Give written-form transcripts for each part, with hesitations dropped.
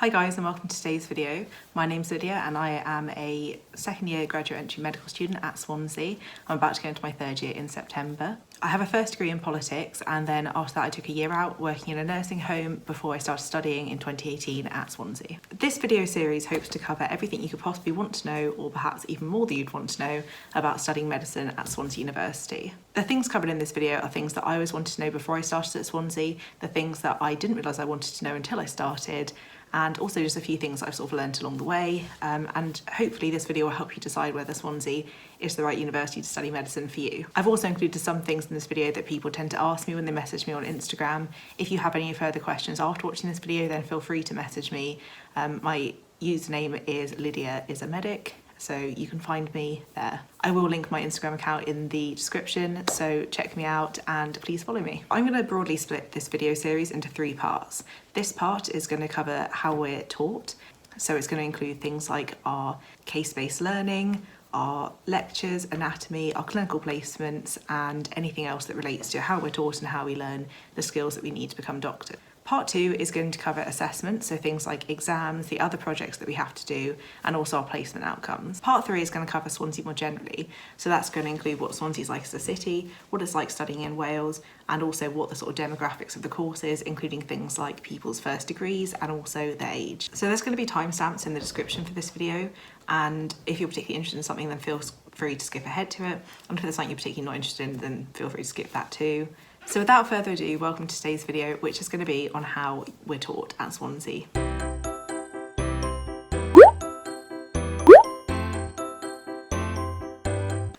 Hi guys and welcome to today's video. My name's Lydia and I am a second year graduate entry medical student at Swansea. I'm about to go into my third year in September. I have a first degree in politics and then after that I took a year out working in a nursing home before I started studying in 2018 at Swansea. This video series hopes to cover everything you could possibly want to know, or perhaps even more than you'd want to know, about studying medicine at Swansea University. The things covered in this video are things that I always wanted to know before I started at Swansea, the things that I didn't realise I wanted to know until I started, and also just a few things I've sort of learnt along the way, and hopefully this video will help you decide whether Swansea is the right university to study medicine for you. I've also included some things in this video that people tend to ask me when they message me on Instagram. If you have any further questions after watching this video, then feel free to message me. My username is Lydia is a medic, so you can find me there. I will link my Instagram account in the description, so check me out and please follow me. I'm going to broadly split this video series into 3 parts. This part is going to cover how we're taught, so it's going to include things like our case-based learning, our lectures, anatomy, our clinical placements, and anything else that relates to how we're taught and how we learn the skills that we need to become doctors. Part 2 is going to cover assessment, so things like exams, the other projects that we have to do, and also our placement outcomes. Part 3 is going to cover Swansea more generally, so that's going to include what Swansea's like as a city, what it's like studying in Wales, and also what the sort of demographics of the course is, including things like people's first degrees and also their age. So there's going to be timestamps in the description for this video, and if you're particularly interested in something, then feel free to skip ahead to it, and if there's something you're particularly not interested in, then feel free to skip that too. So without further ado, welcome to today's video, which is going to be on how we're taught at Swansea.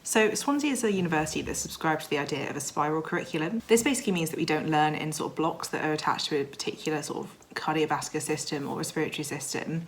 So Swansea is a university that subscribes to the idea of a spiral curriculum. This basically means that we don't learn in sort of blocks that are attached to a particular sort of cardiovascular system or respiratory system,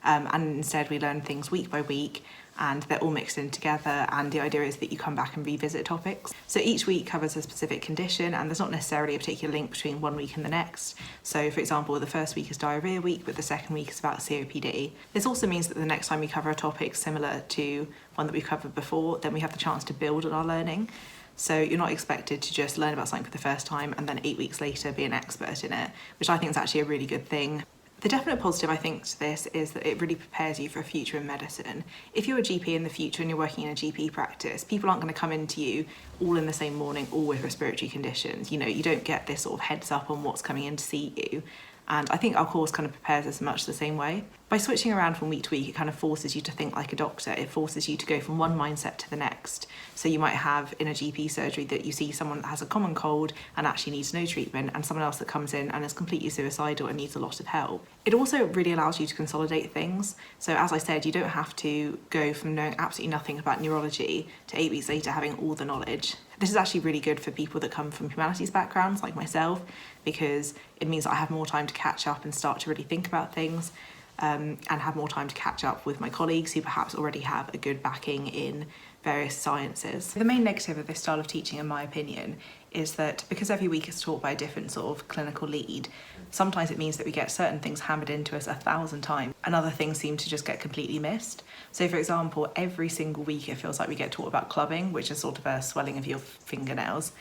and instead we learn things week by week, and they're all mixed in together, and the idea is that you come back and revisit topics. So each week covers a specific condition, and there's not necessarily a particular link between one week and the next. So for example, the first week is diarrhea week, but the second week is about COPD. This also means that the next time we cover a topic similar to one that we've covered before, then we have the chance to build on our learning. So you're not expected to just learn about something for the first time and then 8 weeks later be an expert in it, which I think is actually a really good thing. The definite positive, I think, to this is that it really prepares you for a future in medicine. If you're a GP in the future and you're working in a GP practice, people aren't going to come into you all in the same morning, all with respiratory conditions. You know, you don't get this sort of heads up on what's coming in to see you. And I think our course kind of prepares us much the same way. By switching around from week to week, it kind of forces you to think like a doctor. It forces you to go from one mindset to the next. So you might have in a GP surgery that you see someone that has a common cold and actually needs no treatment, and someone else that comes in and is completely suicidal and needs a lot of help. It also really allows you to consolidate things. So as I said, you don't have to go from knowing absolutely nothing about neurology to 8 weeks later having all the knowledge. This is actually really good for people that come from humanities backgrounds like myself, because it means that I have more time to catch up and start to really think about things, and have more time to catch up with my colleagues who perhaps already have a good backing in various sciences. The main negative of this style of teaching, in my opinion, is that because every week is taught by a different sort of clinical lead, sometimes it means that we get certain things hammered into us 1,000 times and other things seem to just get completely missed. So for example, every single week it feels like we get taught about clubbing, which is sort of a swelling of your fingernails,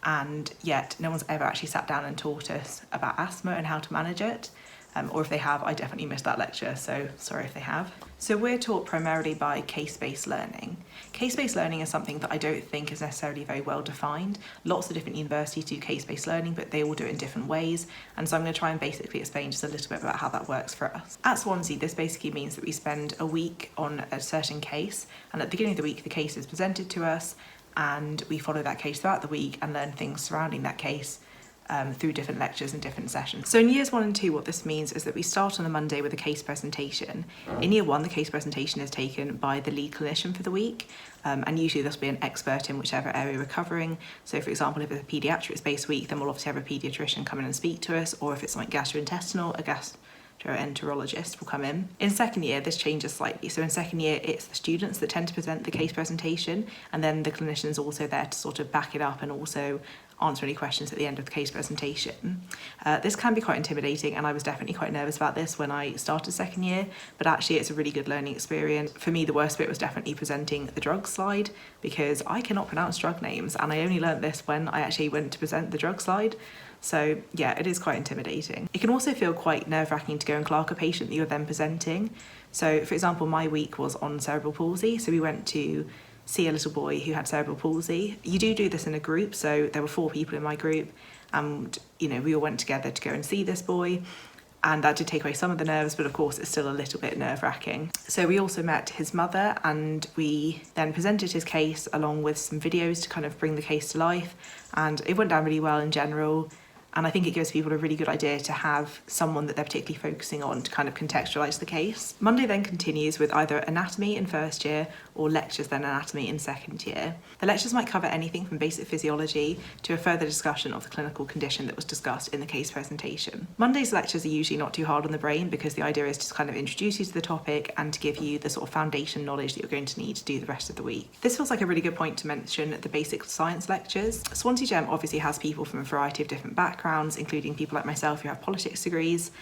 and yet no one's ever actually sat down and taught us about asthma and how to manage it. Or if they have, I definitely missed that lecture, so sorry if they have. So we're taught primarily by case-based learning. Case-based learning is something that I don't think is necessarily very well defined. Lots of different universities do case-based learning, but they all do it in different ways. And so I'm going to try and basically explain just a little bit about how that works for us. At Swansea, this basically means that we spend a week on a certain case, and at the beginning of the week, the case is presented to us, and we follow that case throughout the week and learn things surrounding that case through different lectures and different sessions. So in years 1 and 2, what this means is that we start on the Monday with a case presentation. In year 1, the case presentation is taken by the lead clinician for the week, and usually there'll be an expert in whichever area we're covering. So for example, if it's a paediatrics-based week, then we'll obviously have a paediatrician come in and speak to us, or if it's something gastrointestinal, a gastroenterologist will come in. In second year, this changes slightly. So in second year, it's the students that tend to present the case presentation, and then the clinician's also there to sort of back it up and also answer any questions at the end of the case presentation. This can be quite intimidating, and I was definitely quite nervous about this when I started second year, but actually it's a really good learning experience. For me, the worst bit was definitely presenting the drug slide, because I cannot pronounce drug names, and I only learnt this when I actually went to present the drug slide. So yeah, it is quite intimidating. It can also feel quite nerve-wracking to go and clerk a patient that you're then presenting. So for example, my week was on cerebral palsy. So we went to see a little boy who had cerebral palsy. You do this in a group. So there were 4 people in my group and, you know, we all went together to go and see this boy. And that did take away some of the nerves, but of course it's still a little bit nerve-wracking. So we also met his mother and we then presented his case along with some videos to kind of bring the case to life. And it went down really well in general. And I think it gives people a really good idea to have someone that they're particularly focusing on to kind of contextualise the case. Monday then continues with either anatomy in first year or lectures then anatomy in second year. The lectures might cover anything from basic physiology to a further discussion of the clinical condition that was discussed in the case presentation. Monday's lectures are usually not too hard on the brain because the idea is to kind of introduce you to the topic and to give you the sort of foundation knowledge that you're going to need to do the rest of the week. This feels like a really good point to mention the basic science lectures. Swansea Gem obviously has people from a variety of different backgrounds, including people like myself who have politics degrees,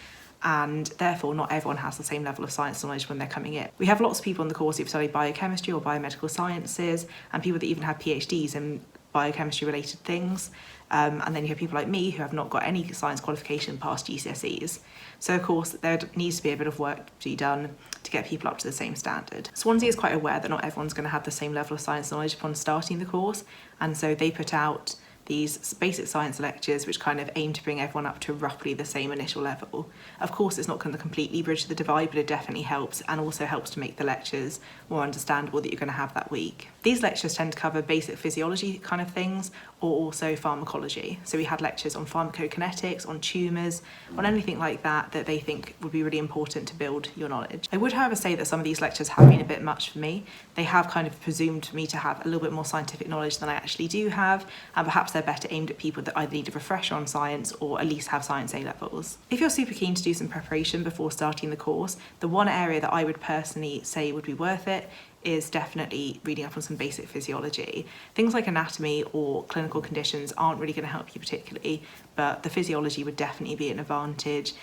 and therefore not everyone has the same level of science knowledge when they're coming in. We have lots of people in the course who've studied biochemistry or biomedical sciences, and people that even have PhDs in biochemistry related things, and then you have people like me who have not got any science qualification past GCSEs. So of course there needs to be a bit of work to be done to get people up to the same standard. Swansea is quite aware that not everyone's going to have the same level of science knowledge upon starting the course, and so they put out these basic science lectures which kind of aim to bring everyone up to roughly the same initial level. Of course it's not going to completely bridge the divide, but it definitely helps, and also helps to make the lectures more understandable that you're going to have that week. These lectures tend to cover basic physiology kind of things, or also pharmacology. So we had lectures on pharmacokinetics, on tumours, on anything like that that they think would be really important to build your knowledge. I would however say that some of these lectures have been a bit much for me. They have kind of presumed me to have a little bit more scientific knowledge than I actually do have, and perhaps they're better aimed at people that either need a refresher on science or at least have science A-levels. If you're super keen to do some preparation before starting the course, the one area that I would personally say would be worth it is definitely reading up on some basic physiology. Things like anatomy or clinical conditions aren't really going to help you particularly, but the physiology would definitely be an advantage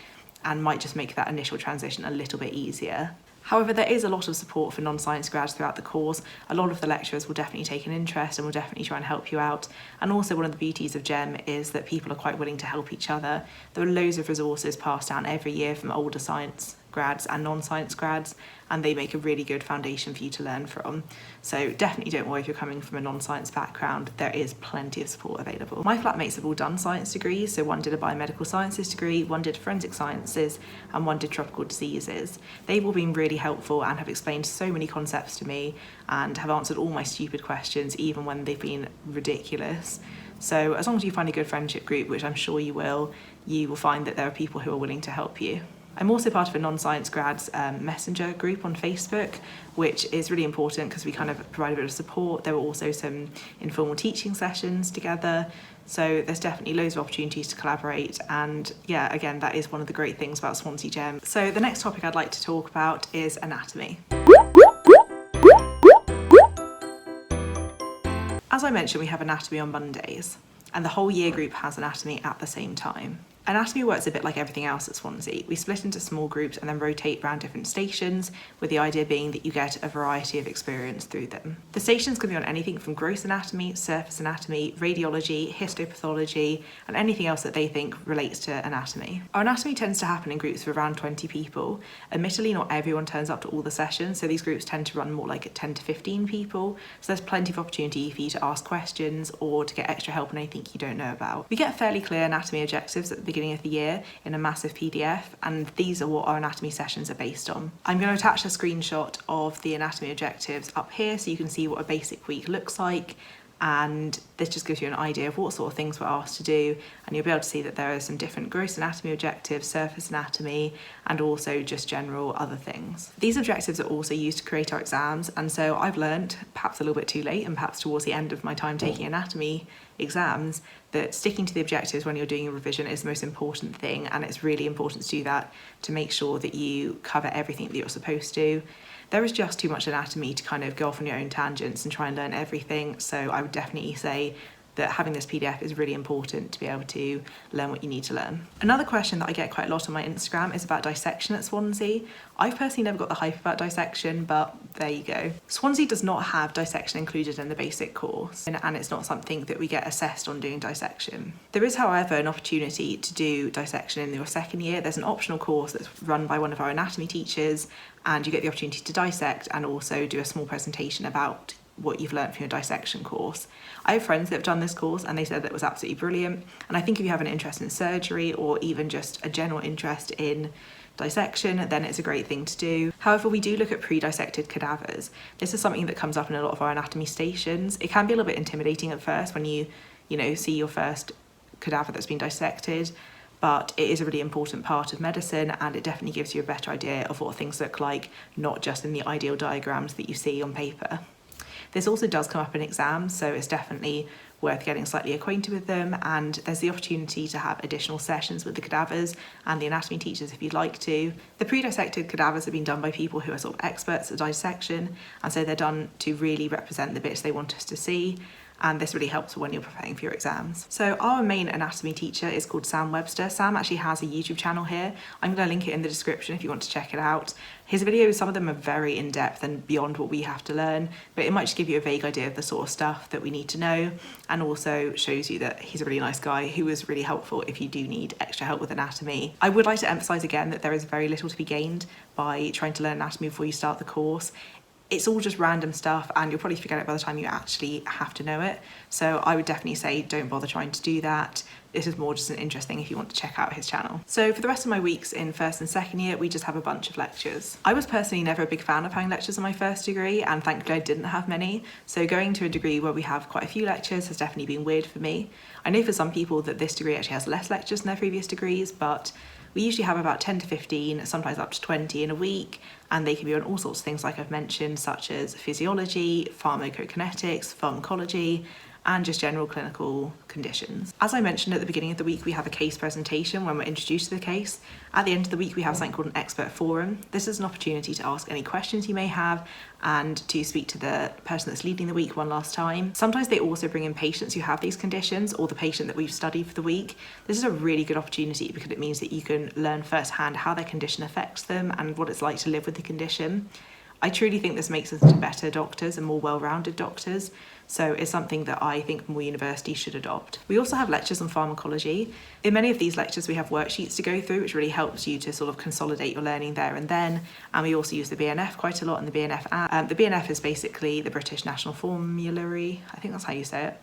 and might just make that initial transition a little bit easier. However, there is a lot of support for non-science grads throughout the course. A lot of the lecturers will definitely take an interest and will definitely try and help you out. And also one of the beauties of GEM is that people are quite willing to help each other. There are loads of resources passed down every year from older science grads and non-science grads, and they make a really good foundation for you to learn from. So definitely don't worry if you're coming from a non-science background, there is plenty of support available. My flatmates have all done science degrees, so one did a biomedical sciences degree, one did forensic sciences, and one did tropical diseases. They've all been really helpful and have explained so many concepts to me and have answered all my stupid questions, even when they've been ridiculous. So as long as you find a good friendship group, which I'm sure you will find that there are people who are willing to help you. I'm also part of a non-science grads messenger group on Facebook, which is really important because we kind of provide a bit of support. There were also some informal teaching sessions together. So there's definitely loads of opportunities to collaborate. And yeah, again, that is one of the great things about Swansea Gem. So the next topic I'd like to talk about is anatomy. As I mentioned, we have anatomy on Mondays, and the whole year group has anatomy at the same time. Anatomy works a bit like everything else at Swansea. We split into small groups and then rotate around different stations, with the idea being that you get a variety of experience through them. The stations can be on anything from gross anatomy, surface anatomy, radiology, histopathology, and anything else that they think relates to anatomy. Our anatomy tends to happen in groups of around 20 people. Admittedly, not everyone turns up to all the sessions, so these groups tend to run more like at 10 to 15 people, so there's plenty of opportunity for you to ask questions or to get extra help on anything you don't know about. We get fairly clear anatomy objectives at the beginning of the year in a massive PDF, and these are what our anatomy sessions are based on. I'm going to attach a screenshot of the anatomy objectives up here so you can see what a basic week looks like, and this just gives you an idea of what sort of things we're asked to do, and you'll be able to see that there are some different gross anatomy objectives, surface anatomy, and also just general other things. These objectives are also used to create our exams, and so I've learned, perhaps a little bit too late and perhaps towards the end of my time taking anatomy exams, that sticking to the objectives when you're doing a revision is the most important thing, and it's really important to do that to make sure that you cover everything that you're supposed to. There is just too much anatomy to kind of go off on your own tangents and try and learn everything, so I would definitely say that having this PDF is really important to be able to learn what you need to learn. Another question that I get quite a lot on my Instagram is about dissection at Swansea. I've personally never got the hype about dissection, but there you go. Swansea does not have dissection included in the basic course, and it's not something that we get assessed on doing dissection. There is, however, an opportunity to do dissection in your second year. There's an optional course that's run by one of our anatomy teachers, and you get the opportunity to dissect and also do a small presentation about what you've learned from your dissection course. I have friends that have done this course and they said that it was absolutely brilliant, and I think if you have an interest in surgery or even just a general interest in dissection, then it's a great thing to do. However, we do look at pre-dissected cadavers. This is something that comes up in a lot of our anatomy stations. It can be a little bit intimidating at first when you see your first cadaver that's been dissected, but it is a really important part of medicine, and it definitely gives you a better idea of what things look like, not just in the ideal diagrams that you see on paper. This also does come up in exams, so it's definitely worth getting slightly acquainted with them, and there's the opportunity to have additional sessions with the cadavers and the anatomy teachers if you'd like to. The pre-dissected cadavers have been done by people who are sort of experts at dissection, and so they're done to really represent the bits they want us to see, and this really helps when you're preparing for your exams. So our main anatomy teacher is called Sam Webster. Sam actually has a YouTube channel here. I'm going to link it in the description if you want to check it out. His videos, some of them are very in-depth and beyond what we have to learn, but it might just give you a vague idea of the sort of stuff that we need to know, and also shows you that he's a really nice guy who is really helpful if you do need extra help with anatomy. I would like to emphasise again that there is very little to be gained by trying to learn anatomy before you start the course. It's all just random stuff and you'll probably forget it by the time you actually have to know it. So I would definitely say don't bother trying to do that. This is more just an interesting if you want to check out his channel. So for the rest of my weeks in first and second year, we just have a bunch of lectures. I was personally never a big fan of having lectures in my first degree, and thankfully I didn't have many. So going to a degree where we have quite a few lectures has definitely been weird for me. I know for some people that this degree actually has less lectures than their previous degrees, but we usually have about 10 to 15, sometimes up to 20 in a week, and they can be on all sorts of things like I've mentioned, such as physiology, pharmacokinetics, pharmacology, and just general clinical conditions. As I mentioned at the beginning of the week, we have a case presentation when we're introduced to the case. At the end of the week, we have something called an expert forum. This is an opportunity to ask any questions you may have and to speak to the person that's leading the week one last time. Sometimes they also bring in patients who have these conditions or the patient that we've studied for the week. This is a really good opportunity because it means that you can learn firsthand how their condition affects them and what it's like to live with the condition. I truly think this makes us into better doctors and more well-rounded doctors, so it's something that I think more universities should adopt. We also have lectures on pharmacology. In many of these lectures we have worksheets to go through, which really helps you to sort of consolidate your learning there and then, and we also use the BNF quite a lot in the BNF app. The BNF is basically the British National Formulary, I think that's how you say it,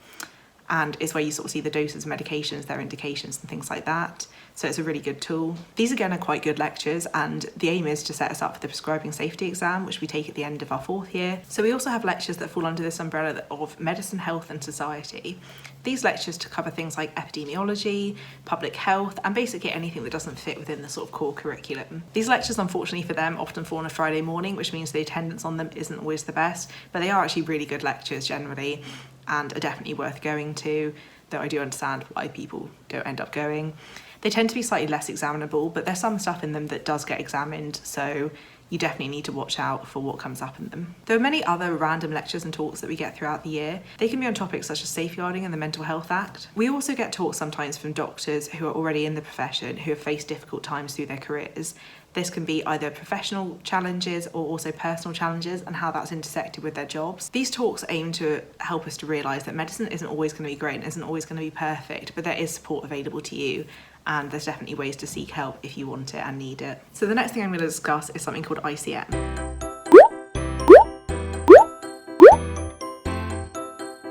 and it's where you sort of see the doses of medications, their indications and things like that. So it's a really good tool. These again are quite good lectures, and the aim is to set us up for the prescribing safety exam, which we take at the end of our fourth year. So we also have lectures that fall under this umbrella of medicine, health and society. These lectures to cover things like epidemiology, public health, and basically anything that doesn't fit within the sort of core curriculum. These lectures, unfortunately for them, often fall on a Friday morning, which means the attendance on them isn't always the best, but they are actually really good lectures generally and are definitely worth going to, though I do understand why people don't end up going. They tend to be slightly less examinable, but there's some stuff in them that does get examined, so you definitely need to watch out for what comes up in them. There are many other random lectures and talks that we get throughout the year. They can be on topics such as safeguarding and the Mental Health Act. We also get talks sometimes from doctors who are already in the profession who have faced difficult times through their careers. This can be either professional challenges or also personal challenges and how that's intersected with their jobs. These talks aim to help us to realise that medicine isn't always going to be great and isn't always going to be perfect, but there is support available to you, and there's definitely ways to seek help if you want it and need it. So the next thing I'm going to discuss is something called ICM.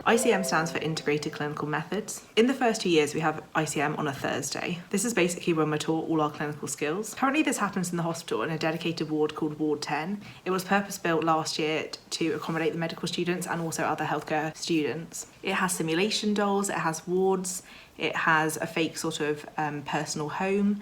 ICM stands for Integrated Clinical Methods. In the first 2 years, we have ICM on a Thursday. This is basically when we're taught all our clinical skills. Currently, this happens in the hospital in a dedicated ward called Ward 10. It was purpose-built last year to accommodate the medical students and also other healthcare students. It has simulation dolls, it has wards, it has a fake sort of personal home,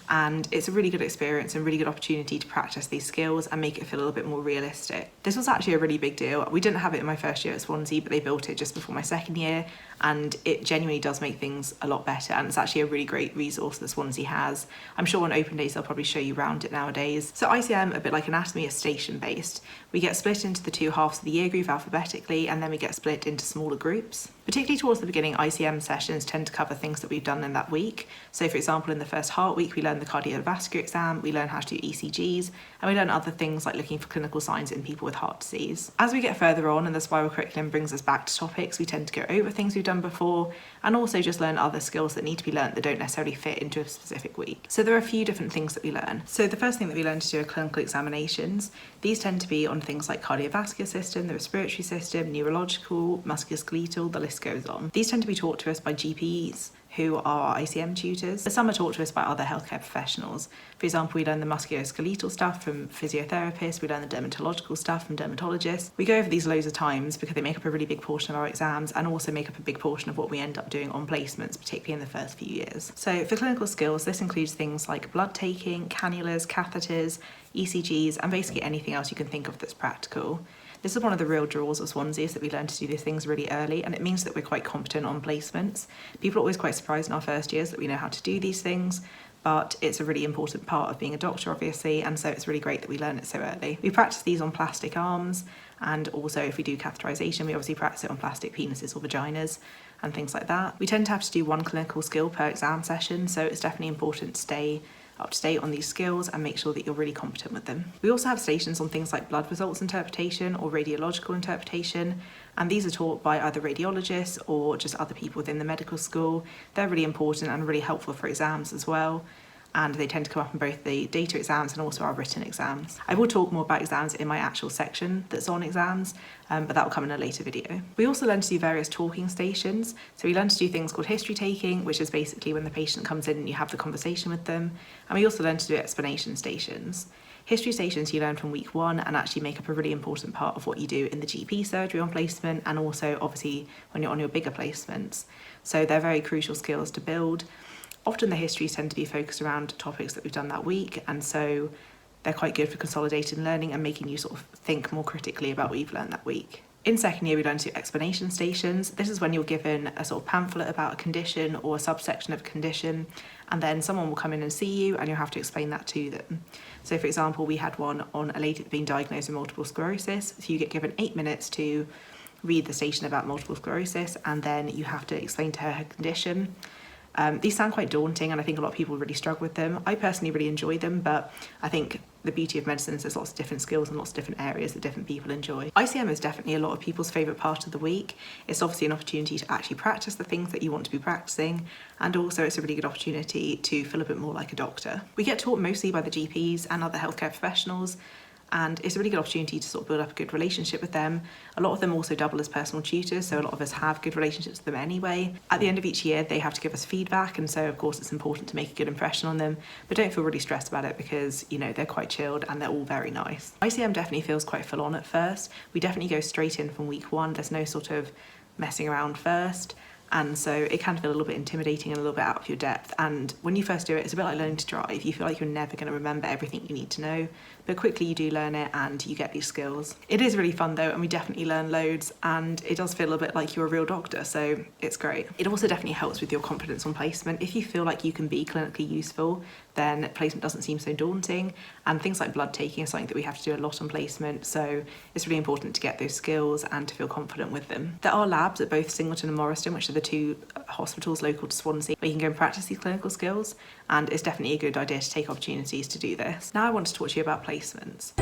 and it's a really good experience and really good opportunity to practice these skills and make it feel a little bit more realistic. This was actually a really big deal. We didn't have it in my first year at Swansea, but they built it just before my second year, and it genuinely does make things a lot better, and it's actually a really great resource that Swansea has. I'm sure on open days they'll probably show you around it nowadays. So ICM, a bit like anatomy, is station based. We get split into the two halves of the year group alphabetically, and then we get split into smaller groups. Particularly towards the beginning, ICM sessions tend to cover things that we've done in that week. So for example, in the first heart week, we learn the cardiovascular exam, we learn how to do ECGs, and we learn other things like looking for clinical signs in people with heart disease. As we get further on and the spiral curriculum brings us back to topics, we tend to go over things we've done before and also just learn other skills that need to be learnt that don't necessarily fit into a specific week. So there are a few different things that we learn. So the first thing that we learn to do are clinical examinations. These tend to be on things like cardiovascular system, the respiratory system, neurological, musculoskeletal, the list goes on. These tend to be taught to us by GPs who are ICM tutors. Some are taught to us by other healthcare professionals. For example, we learn the musculoskeletal stuff from physiotherapists, we learn the dermatological stuff from dermatologists. We go over these loads of times because they make up a really big portion of our exams and also make up a big portion of what we end up doing on placements, particularly in the first few years. So for clinical skills, this includes things like blood taking, cannulas, catheters, ECGs, and basically anything else you can think of that's practical. This is one of the real draws of Swansea, is that we learn to do these things really early, and it means that we're quite competent on placements. People are always quite surprised in our first years that we know how to do these things, but it's a really important part of being a doctor, obviously, and so it's really great that we learn it so early. We practice these on plastic arms, and also if we do catheterisation, we obviously practice it on plastic penises or vaginas and things like that. We tend to have to do one clinical skill per exam session, so it's definitely important to stay up to date on these skills and make sure that you're really competent with them. We also have stations on things like blood results interpretation or radiological interpretation, and these are taught by either radiologists or just other people within the medical school. They're really important and really helpful for exams as well, and they tend to come up in both the data exams and also our written exams. I will talk more about exams in my actual section that's on exams, but that will come in a later video. We also learn to do various talking stations. So we learn to do things called history taking, which is basically when the patient comes in and you have the conversation with them. And we also learn to do explanation stations. History stations you learn from week 1 and actually make up a really important part of what you do in the GP surgery on placement, and also obviously when you're on your bigger placements. So they're very crucial skills to build. Often the histories tend to be focused around topics that we've done that week, and so they're quite good for consolidated learning and making you sort of think more critically about what you've learned that week. In second year, we learn to do explanation stations. This is when you're given a sort of pamphlet about a condition or a subsection of a condition, and then someone will come in and see you and you'll have to explain that to them. So for example, we had one on a lady being diagnosed with multiple sclerosis. So you get given 8 minutes to read the station about multiple sclerosis, and then you have to explain to her her condition. These sound quite daunting, and I think a lot of people really struggle with them. I personally really enjoy them, but I think the beauty of medicine is there's lots of different skills and lots of different areas that different people enjoy. ICM is definitely a lot of people's favourite part of the week. It's obviously an opportunity to actually practice the things that you want to be practicing, and also it's a really good opportunity to feel a bit more like a doctor. We get taught mostly by the GPs and other healthcare professionals, and it's a really good opportunity to sort of build up a good relationship with them. A lot of them also double as personal tutors, so a lot of us have good relationships with them anyway. At the end of each year, they have to give us feedback, and so of course it's important to make a good impression on them, but don't feel really stressed about it because, you know, they're quite chilled and they're all very nice. ICM definitely feels quite full on at first. We definitely go straight in from week 1. There's no sort of messing around first. And so it can feel a little bit intimidating and a little bit out of your depth. And when you first do it, it's a bit like learning to drive. You feel like you're never going to remember everything you need to know, but quickly you do learn it and you get these skills. It is really fun though, and we definitely learn loads, and it does feel a bit like you're a real doctor, so it's great. It also definitely helps with your confidence on placement. If you feel like you can be clinically useful, then placement doesn't seem so daunting, and things like blood taking is something that we have to do a lot on placement, so it's really important to get those skills and to feel confident with them. There are labs at both Singleton and Morriston, which are the two hospitals local to Swansea, where you can go and practice these clinical skills, and it's definitely a good idea to take opportunities to do this. Now I want to talk to you about placements.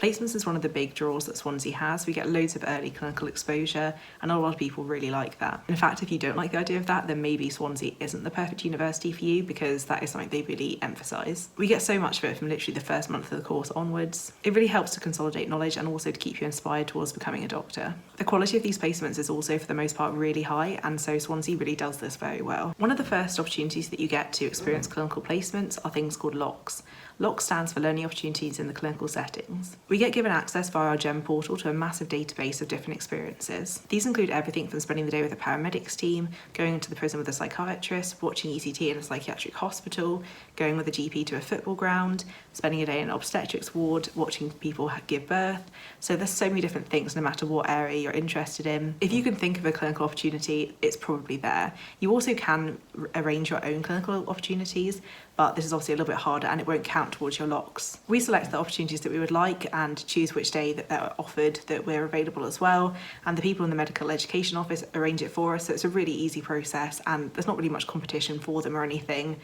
Placements is one of the big draws that Swansea has. We get loads of early clinical exposure, and a lot of people really like that. In fact, if you don't like the idea of that, then maybe Swansea isn't the perfect university for you, because that is something they really emphasise. We get so much of it from literally the first month of the course onwards. It really helps to consolidate knowledge and also to keep you inspired towards becoming a doctor. The quality of these placements is also, for the most part, really high, and so Swansea really does this very well. One of the first opportunities that you get to experience clinical placements are things called LOCS. LOCS stands for Learning Opportunities in the Clinical Settings. We get given access via our GEM portal to a massive database of different experiences. These include everything from spending the day with a paramedics team, going into the prison with a psychiatrist, watching ECT in a psychiatric hospital, going with a GP to a football ground, spending a day in an obstetrics ward, watching people give birth. So there's so many different things no matter what area you're interested in. If you can think of a clinical opportunity, it's probably there. You also can arrange your own clinical opportunities, but this is obviously a little bit harder and it won't count towards your LOCS. We select the opportunities that we would like and choose which day that they're offered, that we're available as well, and the people in the medical education office arrange it for us, so it's a really easy process and there's not really much competition for them or anything.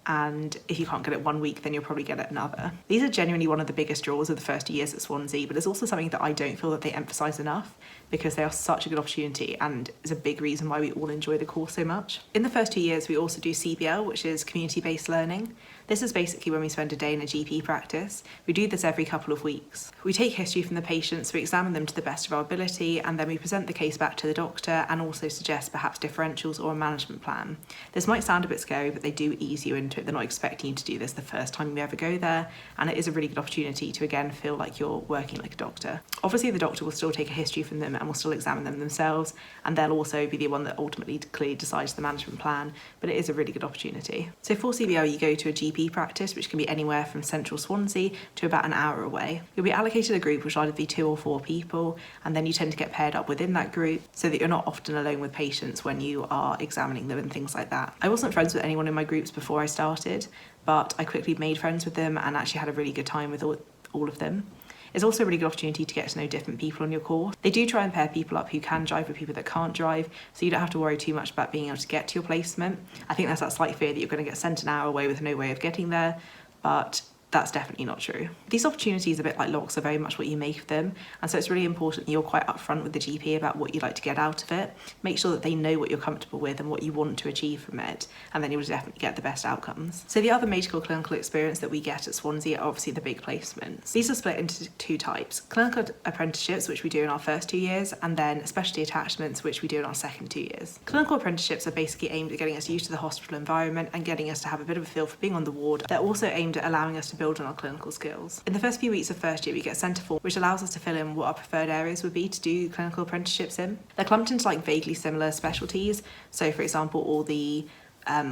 And if you can't get it one week, then you'll probably get it another. These are genuinely one of the biggest draws of the first 2 years at Swansea, but it's also something that I don't feel that they emphasise enough because they are such a good opportunity and is a big reason why we all enjoy the course so much. In the first 2 years, we also do CBL, which is community-based learning. This is basically when we spend a day in a GP practice. We do this every couple of weeks. We take history from the patients, we examine them to the best of our ability, and then we present the case back to the doctor and also suggest perhaps differentials or a management plan. This might sound a bit scary, but they do ease you into it. They're not expecting you to do this the first time you ever go there, and it is a really good opportunity to again feel like you're working like a doctor. Obviously the doctor will still take a history from them and will still examine them themselves, and they'll also be the one that ultimately clearly decides the management plan, but it is a really good opportunity. So for CBL you go to a GP practice, which can be anywhere from central Swansea to about an hour away. You'll be allocated a group which will either be 2 or 4 people, and then you tend to get paired up within that group so that you're not often alone with patients when you are examining them and things like that. I wasn't friends with anyone in my groups before I started, but I quickly made friends with them and actually had a really good time with all of them. It's also a really good opportunity to get to know different people on your course. They do try and pair people up who can drive with people that can't drive, so you don't have to worry too much about being able to get to your placement. I think there's that slight fear that you're going to get sent an hour away with no way of getting there, but that's definitely not true. These opportunities, a bit like LOCS, are very much what you make of them, and so it's really important that you're quite upfront with the GP about what you'd like to get out of it. Make sure that they know what you're comfortable with and what you want to achieve from it, and then you'll definitely get the best outcomes. So the other medical clinical experience that we get at Swansea are obviously the big placements. These are split into 2 types: clinical apprenticeships, which we do in our first 2 years, and then specialty attachments, which we do in our second 2 years. Clinical apprenticeships are basically aimed at getting us used to the hospital environment and getting us to have a bit of a feel for being on the ward. They're also aimed at allowing us to build on our clinical skills. In the first few weeks of first year, we get sent a form which allows us to fill in what our preferred areas would be to do clinical apprenticeships in. They're clumped into like vaguely similar specialties. So for example, all the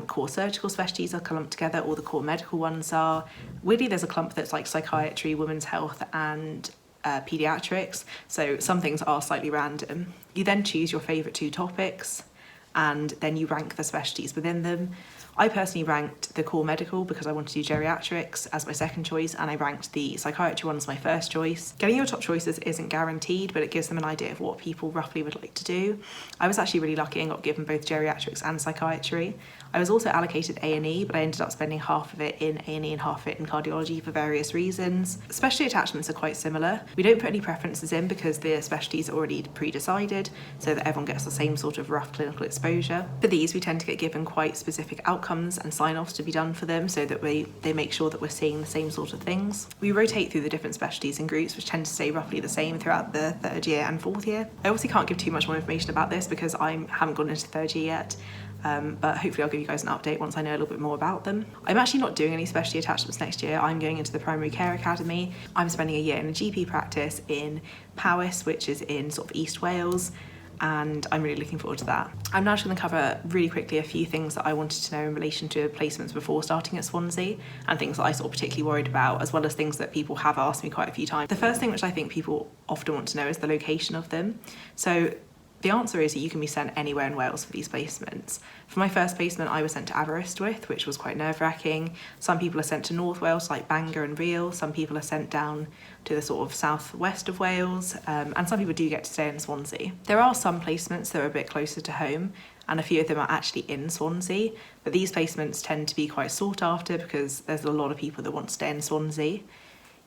core surgical specialties are clumped together, all the core medical ones are. Weirdly, there's a clump that's like psychiatry, women's health and paediatrics. So some things are slightly random. You then choose your favourite 2 topics and then you rank the specialties within them. I personally ranked the core medical because I wanted to do geriatrics as my second choice, and I ranked the psychiatry one as my first choice. Getting your top choices isn't guaranteed, but it gives them an idea of what people roughly would like to do. I was actually really lucky and got given both geriatrics and psychiatry. I was also allocated A&E, but I ended up spending half of it in A&E and half of it in cardiology for various reasons. Specialty attachments are quite similar. We don't put any preferences in because the specialties are already pre-decided, so that everyone gets the same sort of rough clinical exposure. For these, we tend to get given quite specific outcomes and sign-offs to be done for them so that they make sure that we're seeing the same sort of things. We rotate through the different specialties in groups, which tend to stay roughly the same throughout the 3rd year and 4th year. I obviously can't give too much more information about this because I haven't gone into 3rd year yet, but hopefully I'll give you guys an update once I know a little bit more about them. I'm actually not doing any specialty attachments next year. I'm going into the Primary Care Academy. I'm spending a year in a GP practice in Powys, which is in sort of East Wales, and I'm really looking forward to that. I'm now just going to cover really quickly a few things that I wanted to know in relation to placements before starting at Swansea, and things that I sort of particularly worried about, as well as things that people have asked me quite a few times. The first thing which I think people often want to know is the location of them. So the answer is that you can be sent anywhere in Wales for these placements. For my first placement, I was sent to Aberystwyth, which was quite nerve-wracking. Some people are sent to North Wales, like Bangor and Rhyl. Some people are sent down to the sort of southwest of Wales, and some people do get to stay in Swansea. There are some placements that are a bit closer to home, and a few of them are actually in Swansea, but these placements tend to be quite sought after because there's a lot of people that want to stay in Swansea.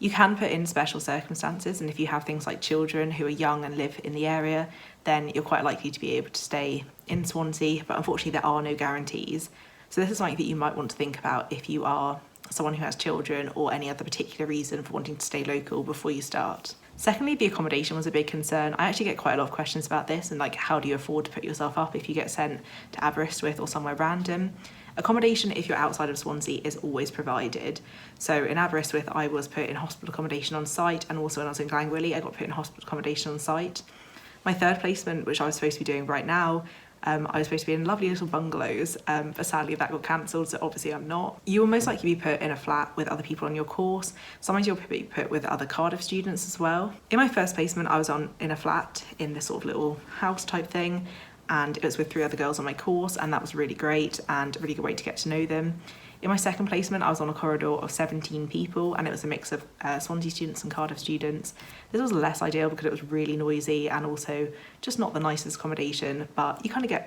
You can put in special circumstances, and if you have things like children who are young and live in the area, then you're quite likely to be able to stay in Swansea, but unfortunately there are no guarantees. So this is something that you might want to think about if you are someone who has children or any other particular reason for wanting to stay local before you start. Secondly, the accommodation was a big concern. I actually get quite a lot of questions about this and like how do you afford to put yourself up if you get sent to Aberystwyth or somewhere random. Accommodation, if you're outside of Swansea, is always provided. So in Aberystwyth, I was put in hospital accommodation on site, and also when I was in Glangwili, I got put in hospital accommodation on site. My third placement, which I was supposed to be doing right now, I was supposed to be in lovely little bungalows, but sadly that got cancelled, so obviously I'm not. You will most likely be put in a flat with other people on your course. Sometimes you'll be put with other Cardiff students as well. In my first placement, I was in a flat in this sort of little house type thing, and it was with 3 other girls on my course, and that was really great and a really good way to get to know them. In my second placement, I was on a corridor of 17 people, and it was a mix of Swansea students and Cardiff students. This was less ideal because it was really noisy and also just not the nicest accommodation, but you kind of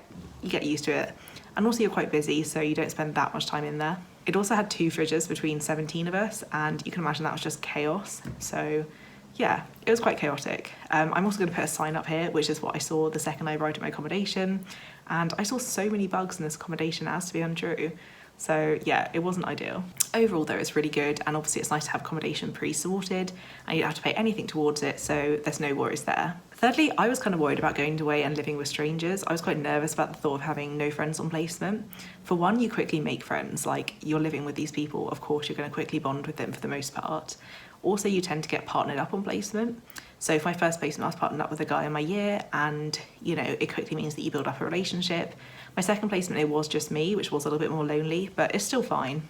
get used to it. And also you're quite busy, so you don't spend that much time in there. It also had 2 fridges between 17 of us, and you can imagine that was just chaos. So yeah, it was quite chaotic. I'm also going to put a sign up here, which is what I saw the second I arrived at my accommodation, and I saw so many bugs in this accommodation as to be untrue. So yeah, it wasn't ideal. Overall though, it's really good, and obviously it's nice to have accommodation pre-sorted and you don't have to pay anything towards it, so there's no worries there. Thirdly, I was kind of worried about going away and living with strangers. I was quite nervous about the thought of having no friends on placement. For one, you quickly make friends, like you're living with these people, of course you're going to quickly bond with them for the most part. Also, you tend to get partnered up on placement. So for my first placement, I was partnered up with a guy in my year, and you know, it quickly means that you build up a relationship. My second placement, it was just me, which was a little bit more lonely, but it's still fine.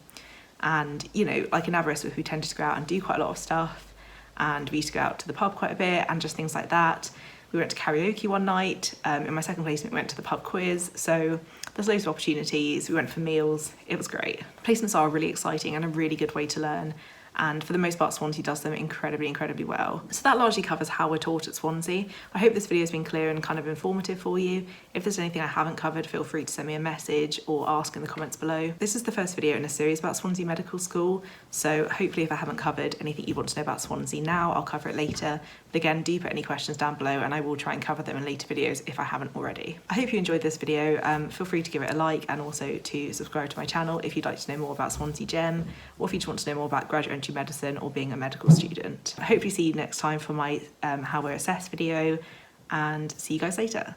And you know, like in Aberystwyth, we tended to go out and do quite a lot of stuff, and we used to go out to the pub quite a bit and just things like that. We went to karaoke one night. In my second placement, we went to the pub quiz. So there's loads of opportunities. We went for meals. It was great. Placements are really exciting and a really good way to learn. And for the most part, Swansea does them incredibly well. So that largely covers how we're taught at Swansea. I hope this video has been clear and kind of informative for you. If there's anything I haven't covered, feel free to send me a message or ask in the comments below. This is the first video in a series about Swansea Medical School, so hopefully if I haven't covered anything you want to know about Swansea now, I'll cover it later. But again, do put any questions down below and I will try and cover them in later videos if I haven't already. I hope you enjoyed this video. Feel free to give it a like and also to subscribe to my channel if you'd like to know more about Swansea Gem, or if you just want to know more about graduate entry medicine or being a medical student. I hope you see you next time for my How We're Assessed video, and see you guys later.